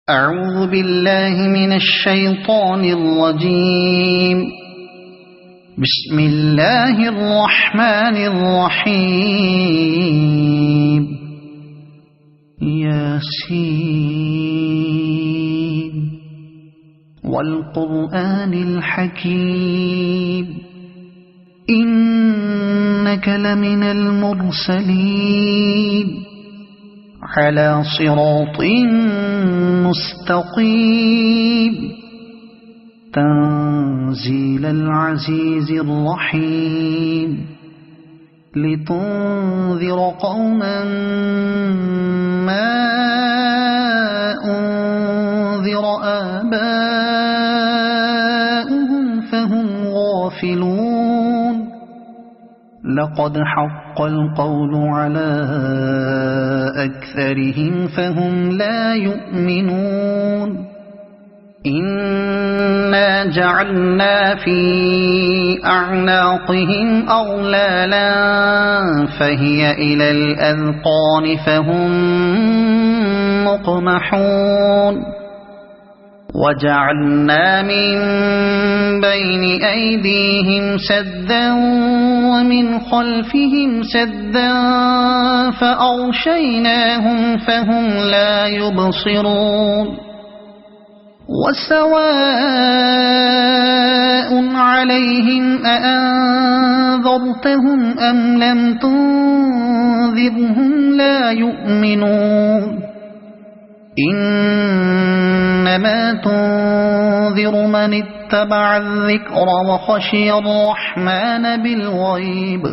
أعوذ بالله من الشيطان الرجيم. بسم الله الرحمن الرحيم. ياسين والقرآن الحكيم إنك لمن المرسلين على صراط مستقيم تنزيل العزيز الرحيم لتنذر قوما ما أنذر آباؤهم فهم غافلون. لقد حق القول على أكثرهم فهم لا يؤمنون. إنا جعلنا في أعناقهم أغلالا فهي إلى الأذقان فهم مقمحون. وجعلنا من بين أيديهم سدا ومن خلفهم سدا فأغشيناهم فهم لا يبصرون. وسواء عليهم أأنذرتهم أم لم تنذرهم لا يؤمنون. إنما تنذر من اتبع الذكر وخشي الرحمن بالغيب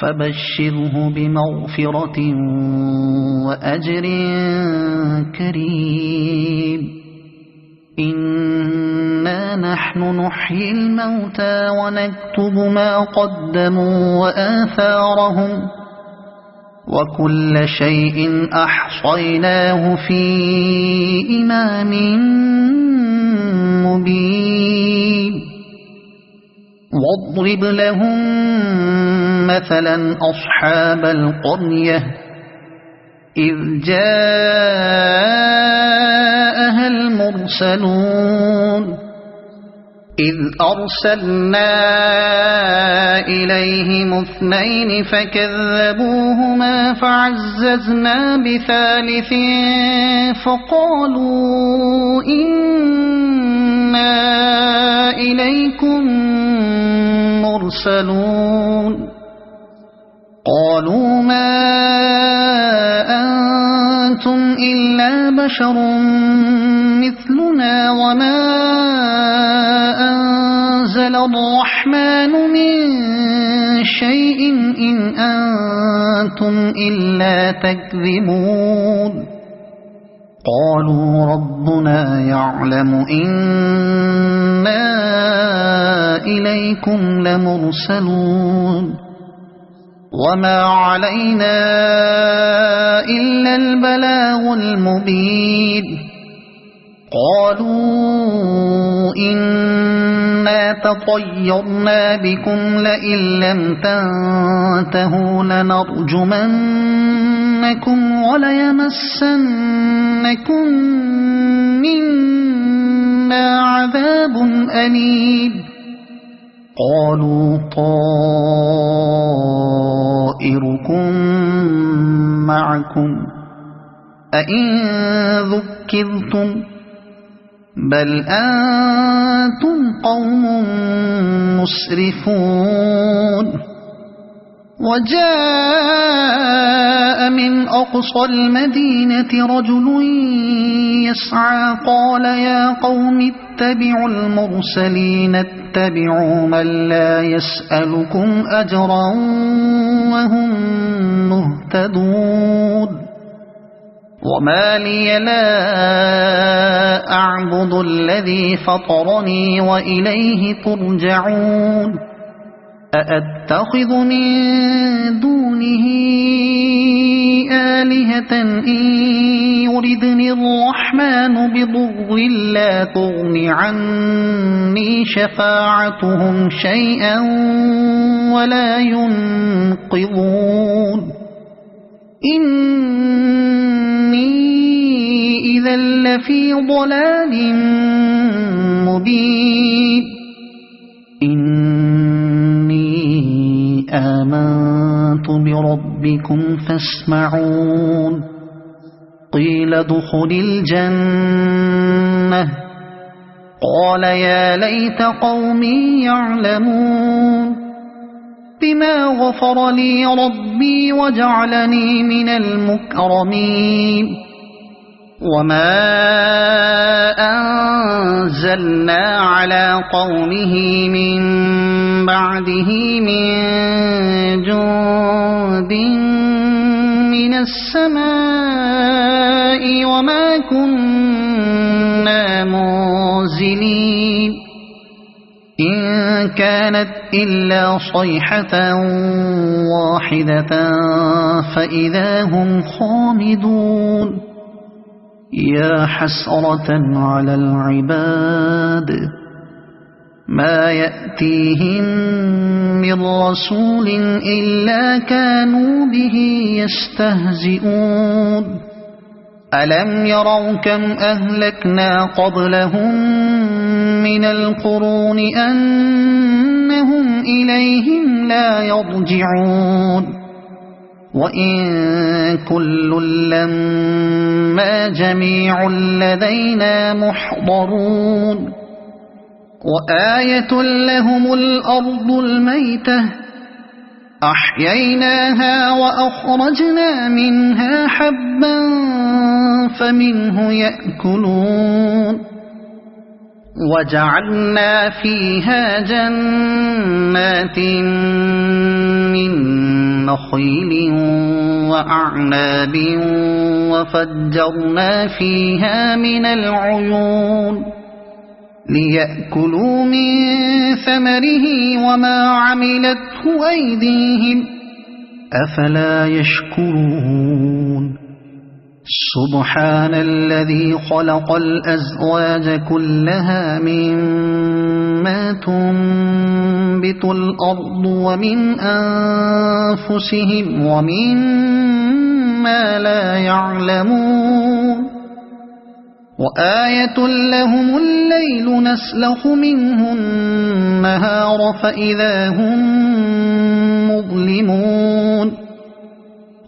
فبشره بمغفرة وأجر كريم. إنا نحن نحيي الموتى ونكتب ما قدموا وآثارهم وكل شيء أحصيناه في إمام مبين. واضرب لهم مثلا أصحاب القرية إذ جاءها المرسلون إذ أرسلنا إليهم اثنين فكذبوهما فعززنا بثالث فقالوا إنا إليكم مرسلون. قالوا ما أنتم إلا بشر مثلنا وما أنزل الرحمن من شيء إن أنتم إلا تكذبون. قالوا ربنا يعلم إنا إليكم لمرسلون وما علينا إلا البلاغ المبين. قالوا إنا تطيرنا بكم لئن لم تنتهوا لنرجمنكم وليمسنكم منا عذاب أليم. قالوا طائركم معكم أئن ذكرتم بل أنتم قوم مسرفون. وجاء من أقصى المدينة رجل يسعى قال يا قوم اتبعوا المرسلين اتبعوا من لا يسألكم أجرا وهم مهتدون. وما لي لا أعبد الذي فطرني وإليه ترجعون. أأتخذ من دونه آلهة إن يردني الرحمن بضر لا تغن عني شفاعتهم شيئا ولا ينقذون. إني إذا لفي ضلال مبين إني آمنت بربكم فاسمعون قيل ادخل الجنة قال يا ليت قومي يعلمون بما غفر لي ربي وجعلني من المكرمين وما أنزلنا على قومه من بعده من جند من السماء وما كنا منزلين إن كانت إلا صيحة واحدة فإذا هم خامدون يا حسرة على العباد ما يأتيهم من رسول إلا كانوا به يستهزئون ألم يروا كم أهلكنا قبلهم من القرون أنهم إليهم لا يرجعون وإن كل لما جميع لدينا محضرون وآية لهم الأرض الميتة أحييناها وأخرجنا منها حبا فمنه يأكلون وجعلنا فيها جنات من نخيل وأعناب وفجرنا فيها من العيون ليأكلوا من ثمره وما عملته أيديهم أفلا يشكرون سبحان الذي خلق الأزواج كلها مما تنبت الأرض ومن أنفسهم ومما لا يعلمون وآية لهم الليل نسلخ منه النهار فإذا هم مظلمون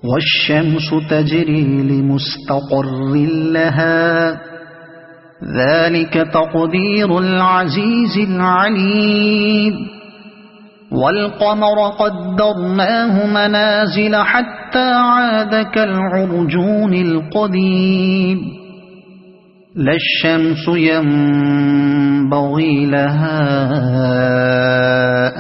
والشمس تجري لمستقر لها ذلك تقدير العزيز العليم والقمر قدرناه منازل حتى عاد كالعرجون القديم لا الشمس ينبغي لها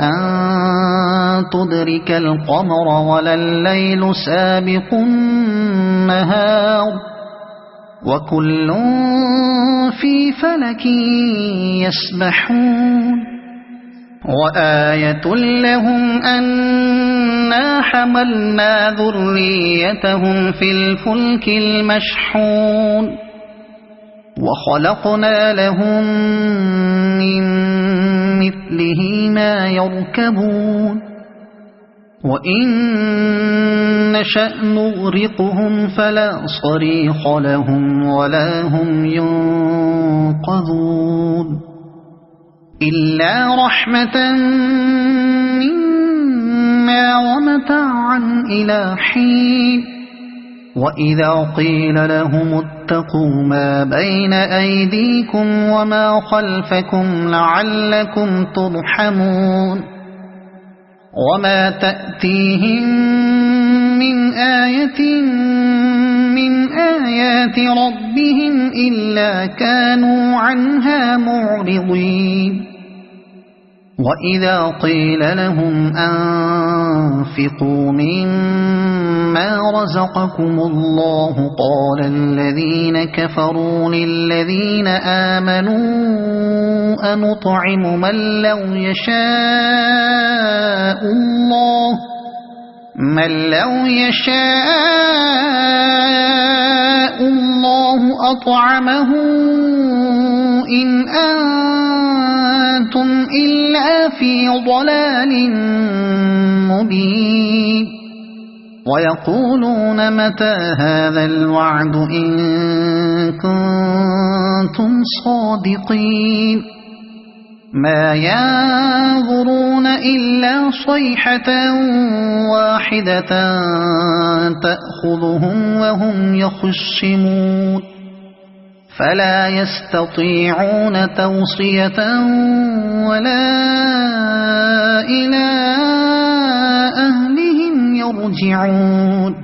أن تدرك القمر ولا الليل سابق النهار وكل في فلك يسبحون وآية لهم أنا حملنا ذريتهم في الفلك المشحون وخلقنا لهم من مثله ما يركبون وإن نشأ نغرقهم فلا صريخ لهم ولا هم ينقذون إلا رحمة منا ومتاعا إلى حين وإذا قيل لهم اتقوا ما بين أيديكم وما خلفكم لعلكم ترحمون وما تأتيهم من آية من آيات ربهم إلا كانوا عنها معرضين وإذا قيل لهم أنفقوا مما رزقكم الله قال الذين كفروا للذين آمنوا أنطعم من لو يشاء الله أطعمه إن أنتم إلا في ضلال مبين ويقولون متى هذا الوعد إن كنتم صادقين ما ينظرون إلا صيحة واحدة تأخذهم وهم يخصمون فلا يستطيعون توصية ولا إلى أهلهم يرجعون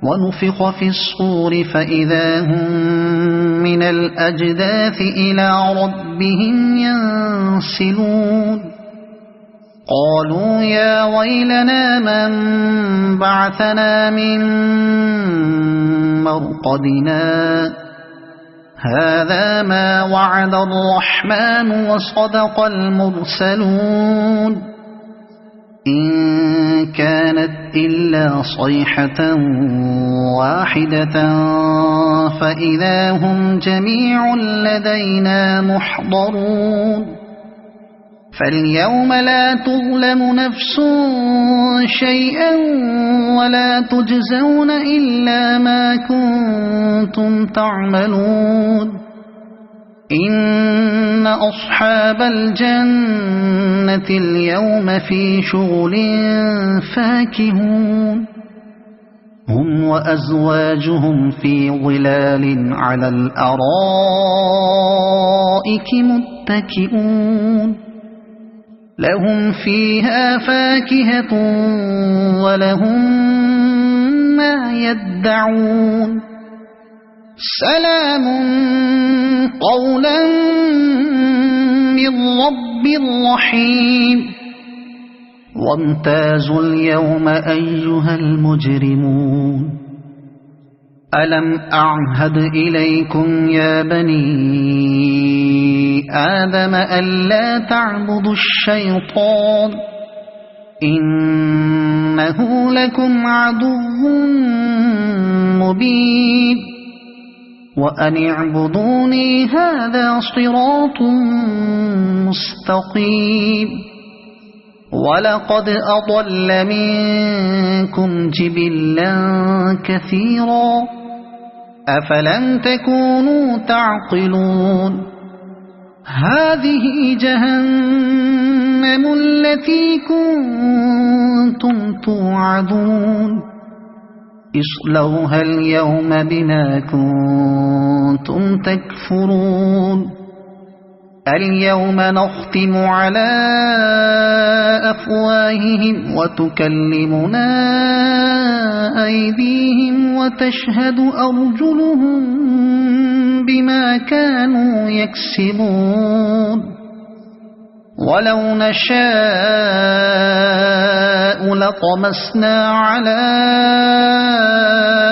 ونفخ في الصور فإذا هم من الأجداث إلى ربهم ينسلون قالوا يا ويلنا من بعثنا من مرقدنا هذا ما وعد الرحمن وصدق المرسلون إن كانت إلا صيحة واحدة فإذا هم جميع لدينا محضرون فاليوم لا تظلم نفس شيئا ولا تجزون إلا ما كنتم تعملون إن أصحاب الجنة اليوم في شغل فاكهون هم وأزواجهم في ظلال على الأرائك متكئون لهم فيها فاكهة ولهم ما يدعون سلام قولا من رب رحيم وامتازوا اليوم أيها المجرمون ألم أعهد إليكم يا بني آدم ألا تعبدوا الشيطان إنه لكم عدو مبين وأن اعبدوني هذا صراط مستقيم ولقد أضل منكم جبلا كثيرا أفلم تكونوا تعقلون هذه جهنم التي كنتم توعدون اصلوها اليوم بما كنتم تكفرون اليوم نختم على أفواههم وتكلمنا أيديهم وتشهد أرجلهم بما كانوا يكسبون ولو نشاء لطمسنا على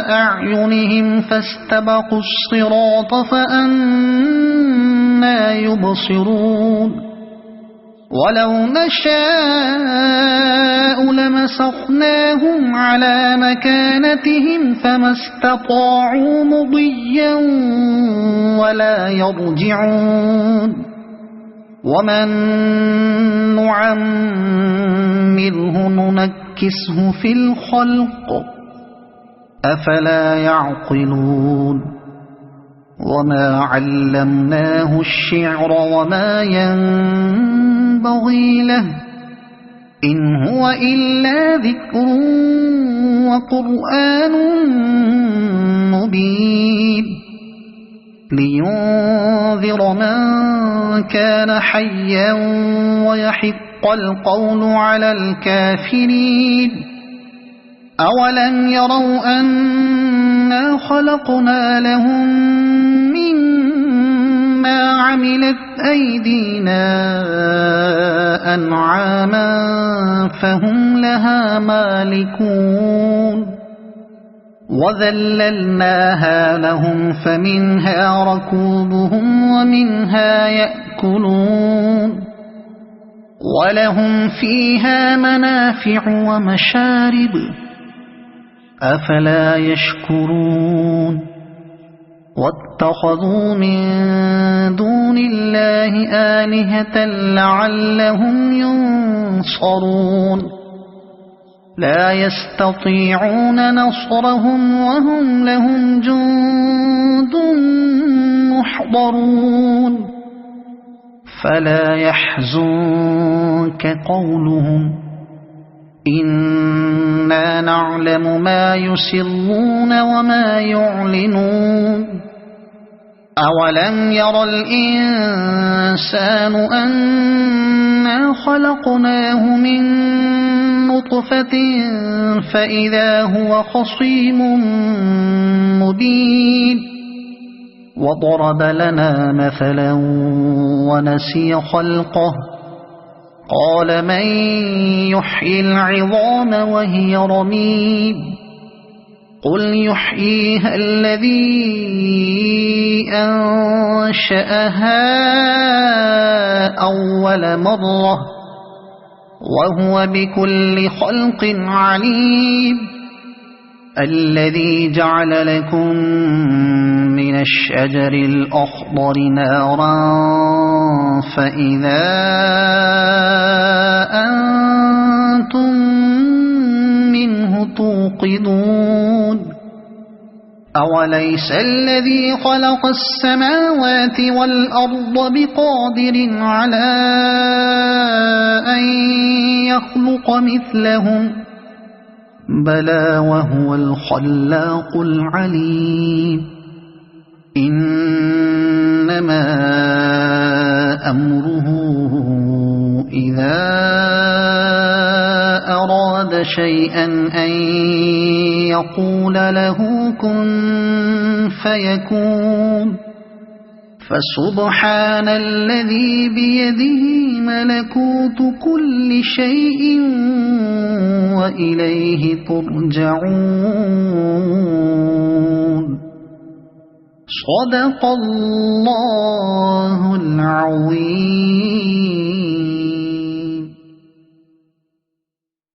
أعينهم فاستبقوا الصراط فأنى يبصرون ولو نشاء لمسخناهم على مكانتهم فما استطاعوا مضيا ولا يرجعون ومن نعمره ننكسه في الخلق أفلا يعقلون وما علمناه الشعر وما ينبغي له إن هو إلا ذكر وقرآن مبين لينذر من كان حيا ويحق القول على الكافرين أولم يروا أنا خلقنا لهم مما عملت أيدينا أنعاما فهم لها مالكون وذللناها لهم فمنها ركوبهم ومنها يأكلون ولهم فيها منافع ومشارب أفلا يشكرون واتخذوا من دون الله آلهة لعلهم ينصرون لا يستطيعون نصرهم وهم لهم جند محضرون فلا يحزنك قولهم إنا نعلم ما يسرون وما يعلنون أولم ير الإنسان أنا خلقناه من نطفة فإذا هو خصيم مبين وضرب لنا مثلا ونسي خلقه قال من يحيي العظام وهي رميم قل يحييها الذي أنشأها أول مرة وهو بكل خلق عليم الذي جعل لكم من الشجر الأخضر نارا فإذا أنتم منه توقدون أوليس الذي خلق السماوات والأرض بقادر على أن يخلق مثلهم بلى وهو الخلاق العليم إنما أمره إذا أراد شيئا أن يقول له كن فيكون فسبحان الذي بيده ملكوت كل شيء وإليه ترجعون صدق الله